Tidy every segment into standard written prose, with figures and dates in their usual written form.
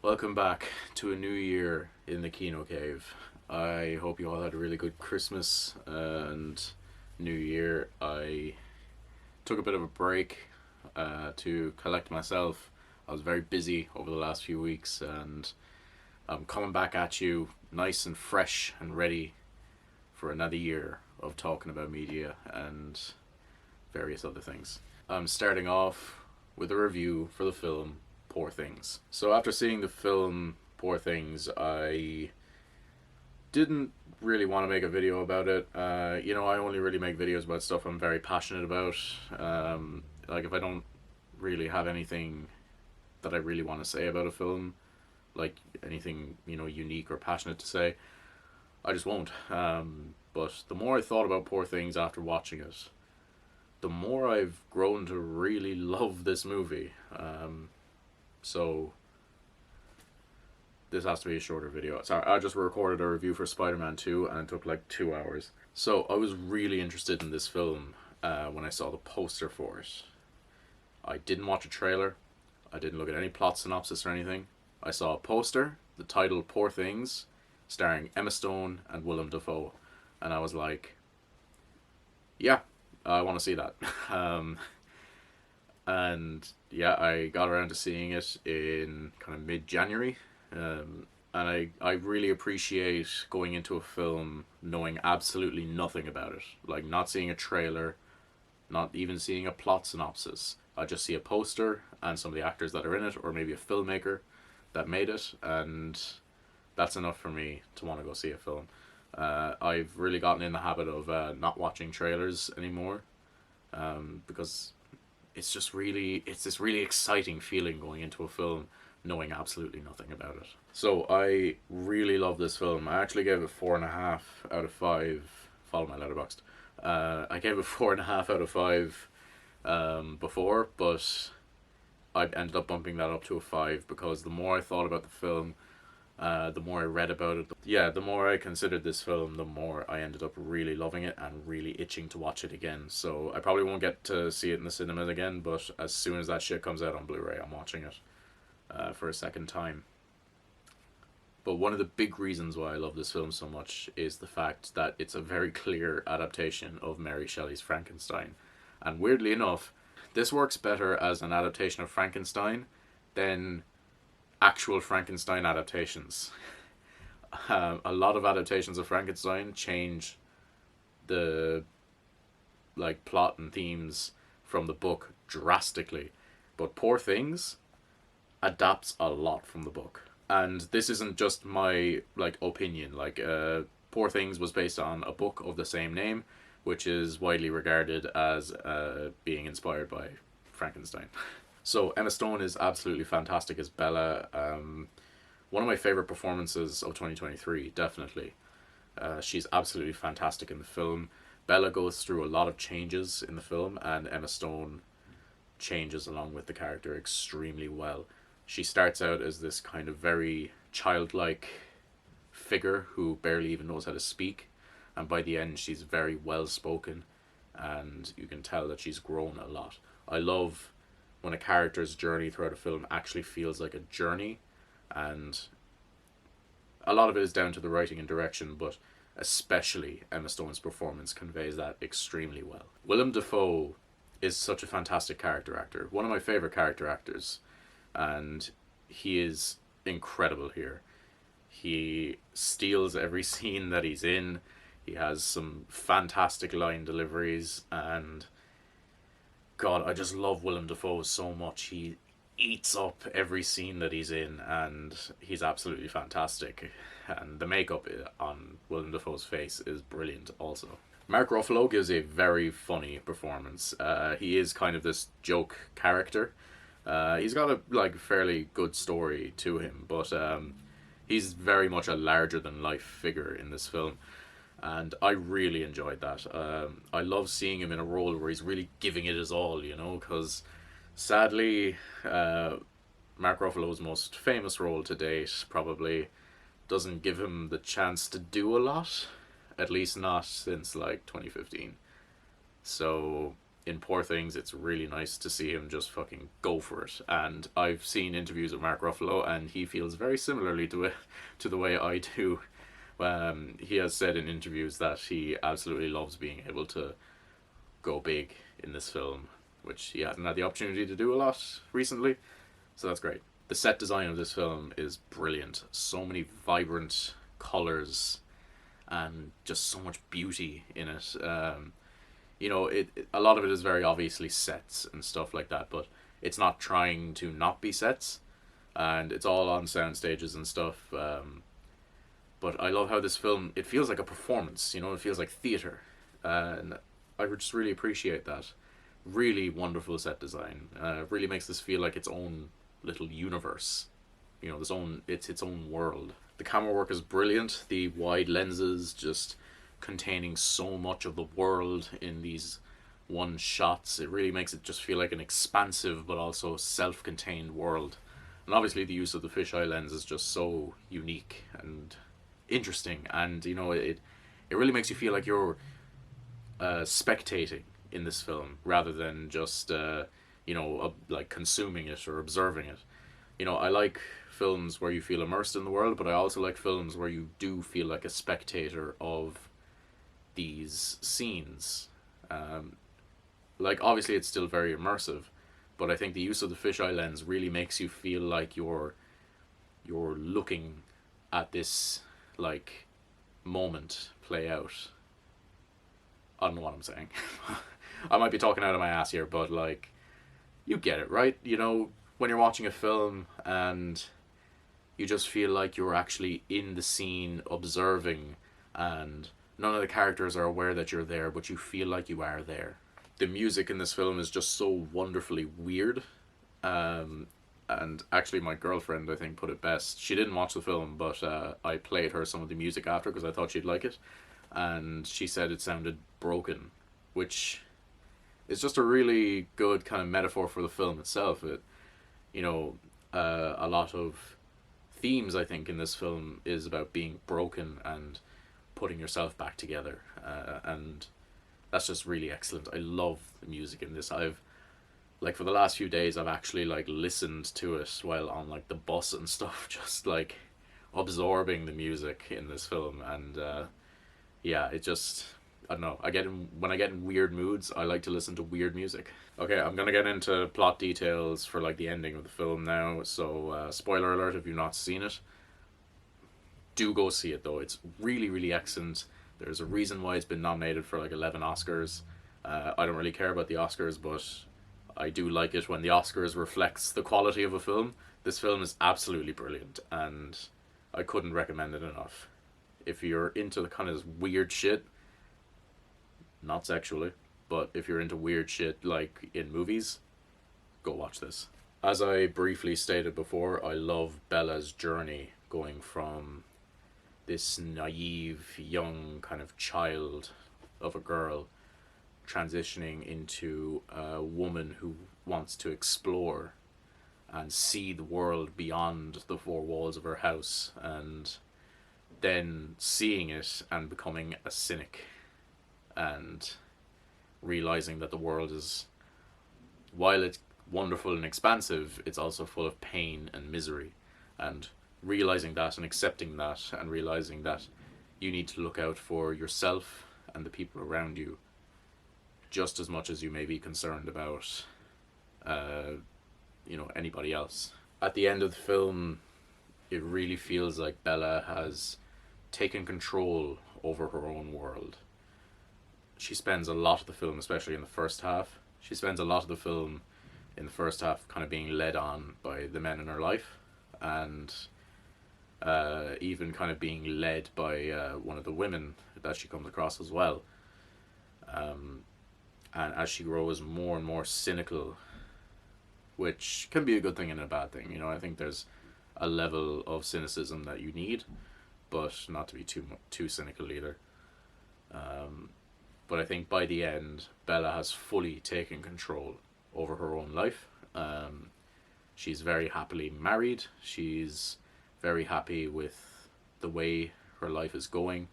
Welcome back to a new year in the Kino Cave. I hope you all had a really good Christmas and New Year. I took a bit of a break to collect myself. I was very busy over the last few weeks, and I'm coming back at you nice and fresh and ready for another year of talking about media and various other things. I'm starting off with a review for the film Poor Things. So after seeing the film Poor Things, I didn't really want to make a video about it. I only really make videos about stuff I'm very passionate about. Like if I don't really have anything that I really want to say about a film, like anything unique or passionate to say, I just won't. But the more I thought about Poor Things after watching it, the more I've grown to really love this movie. So this has to be a shorter video. Sorry, I just recorded a review for Spider-Man 2 and it took like 2 hours. So I was really interested in this film when I saw the poster for it. I didn't watch a trailer. I didn't look at any plot synopsis or anything. I saw a poster, the title Poor Things, starring Emma Stone and Willem Dafoe. And I was like, yeah, I want to see that. And yeah, I got around to seeing it in kind of mid-January. And I really appreciate going into a film knowing absolutely nothing about it. Like not seeing a trailer, not even seeing a plot synopsis. I just see a poster and some of the actors that are in it, or maybe a filmmaker that made it, and that's enough for me to want to go see a film. I've really gotten in the habit of not watching trailers anymore, because it's this really exciting feeling going into a film knowing absolutely nothing about it. So I really love this film. I actually gave it 4.5 out of 5. Follow my letterboxd. I gave it 4.5 out of 5 before, but I ended up bumping that up to a 5 because the more I thought about the film, the more I read about it. Yeah, the more I considered this film, the more I ended up really loving it and really itching to watch it again. So I probably won't get to see it in the cinemas again, but as soon as that shit comes out on Blu-ray, I'm watching it for a second time. But one of the big reasons why I love this film so much is the fact that it's a very clear adaptation of Mary Shelley's Frankenstein. And weirdly enough, this works better as an adaptation of Frankenstein than actual Frankenstein adaptations. A lot of adaptations of Frankenstein change the plot and themes from the book drastically, but Poor Things adapts a lot from the book. And this isn't just my opinion. Poor Things was based on a book of the same name, which is widely regarded as being inspired by Frankenstein. So Emma Stone is absolutely fantastic as Bella. One of my favorite performances of 2023, definitely. She's absolutely fantastic in the film. Bella goes through a lot of changes in the film, and Emma Stone changes along with the character extremely well. She starts out as this kind of very childlike figure who barely even knows how to speak, and by the end she's very well spoken, and you can tell that she's grown a lot. I love when a character's journey throughout a film actually feels like a journey, and a lot of it is down to the writing and direction, but especially Emma Stone's performance conveys that extremely well. Willem Dafoe is such a fantastic character actor, one of my favorite character actors, and he is incredible here. He steals every scene that he's in. He has some fantastic line deliveries, and God, I just love Willem Dafoe so much. He eats up every scene that he's in, and he's absolutely fantastic. And the makeup on Willem Dafoe's face is brilliant also. Mark Ruffalo gives a very funny performance. He is kind of this joke character. He's got a fairly good story to him, but he's very much a larger than life figure in this film, and I really enjoyed that. I love seeing him in a role where he's really giving it his all, because sadly, Mark Ruffalo's most famous role to date probably doesn't give him the chance to do a lot, at least not since 2015. So in Poor Things, it's really nice to see him just fucking go for it. And I've seen interviews with Mark Ruffalo, and he feels very similarly to it, to the way I do. He has said in interviews that he absolutely loves being able to go big in this film, which he hasn't had the opportunity to do a lot recently. So that's great. The set design of this film is brilliant. So many vibrant colors and just so much beauty in it. A lot of it is very obviously sets and stuff like that, but it's not trying to not be sets, and it's all on sound stages and stuff. But I love how this film, it feels like a performance. It feels like theater, and I just really appreciate that. Really wonderful set design. Really makes this feel like its own little universe. It's its own world. The camera work is brilliant. The wide lenses just containing so much of the world in these one shots. It really makes it just feel like an expansive but also self-contained world. And obviously the use of the fisheye lens is just so unique and interesting, and it really makes you feel like you're spectating in this film rather than just like consuming it or observing it. I like films where you feel immersed in the world, but I also like films where you do feel like a spectator of these scenes. Like, obviously it's still very immersive, but I think the use of the fisheye lens really makes you feel like you're looking at this like moment play out. I don't know what I'm saying. I might be talking out of my ass here, but like, you get it, right? When you're watching a film and you just feel like you're actually in the scene observing, and none of the characters are aware that you're there, but you feel like you are there. The music in this film is just so wonderfully weird. And actually, my girlfriend, I think, put it best. She didn't watch the film, but I played her some of the music after because I thought she'd like it. And she said it sounded broken, which is just a really good kind of metaphor for the film itself. A lot of themes, I think, in this film is about being broken and putting yourself back together. And that's just really excellent. I love the music in this. For the last few days, I've actually like listened to it while on like the bus and stuff, just like absorbing the music in this film. And it just, I don't know, when I get in weird moods, I like to listen to weird music. Okay, I'm gonna get into plot details for like the ending of the film now. So spoiler alert if you've not seen it. Do go see it though. It's really, really excellent. There's a reason why it's been nominated for like 11 Oscars. I don't really care about the Oscars, but I do like it when the Oscars reflects the quality of a film. This film is absolutely brilliant, and I couldn't recommend it enough. If you're into the kind of weird shit, not sexually, but if you're into weird shit like in movies, go watch this. As I briefly stated before, I love Bella's journey going from this naive young kind of child of a girl transitioning into a woman who wants to explore and see the world beyond the four walls of her house, and then seeing it and becoming a cynic and realizing that the world is, while it's wonderful and expansive, it's also full of pain and misery, and realizing that and accepting that and realizing that you need to look out for yourself and the people around you just as much as you may be concerned about anybody else. At the end of the film, it really feels like Bella has taken control over her own world. She spends a lot of the film, especially in the first half, kind of being led on by the men in her life, and even kind of being led by one of the women that she comes across as well. And as she grows more and more cynical, which can be a good thing and a bad thing, I think there's a level of cynicism that you need, but not to be too cynical either. But I think by the end, Bella has fully taken control over her own life. She's very happily married. She's very happy with the way her life is going.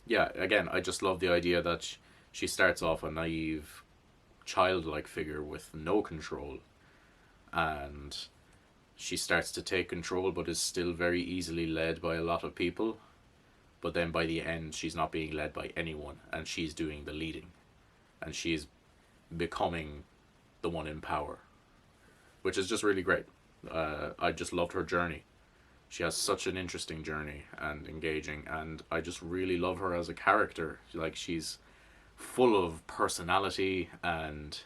Again, I just love the idea that She starts off a naive, childlike figure with no control, and she starts to take control, but is still very easily led by a lot of people. But then by the end, she's not being led by anyone, and she's doing the leading, and she's becoming the one in power, which is just really great. I just loved her journey. She has such an interesting journey and engaging, and I just really love her as a character. Like, she's full of personality and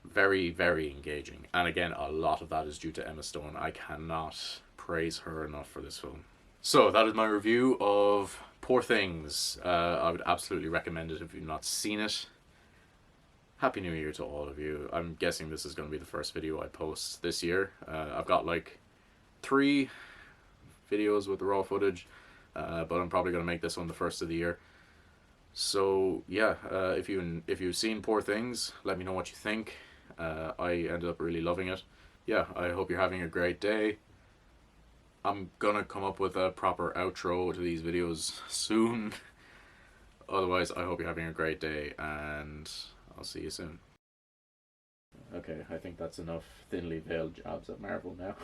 very, very engaging. And again, a lot of that is due to Emma Stone. I cannot praise her enough for this film. So that is my review of Poor Things. I would absolutely recommend it if you've not seen it. Happy New Year to all of you. I'm guessing this is going to be the first video I post this year. I've got like 3 videos with the raw footage, but I'm probably going to make this one the first of the year. So yeah, if you've seen Poor Things, let me know what you think. I ended up really loving it. Yeah, I hope you're having a great day. I'm gonna come up with a proper outro to these videos soon. Otherwise, I hope you're having a great day, and I'll see you soon. Okay, I think that's enough thinly veiled jabs at Marvel now.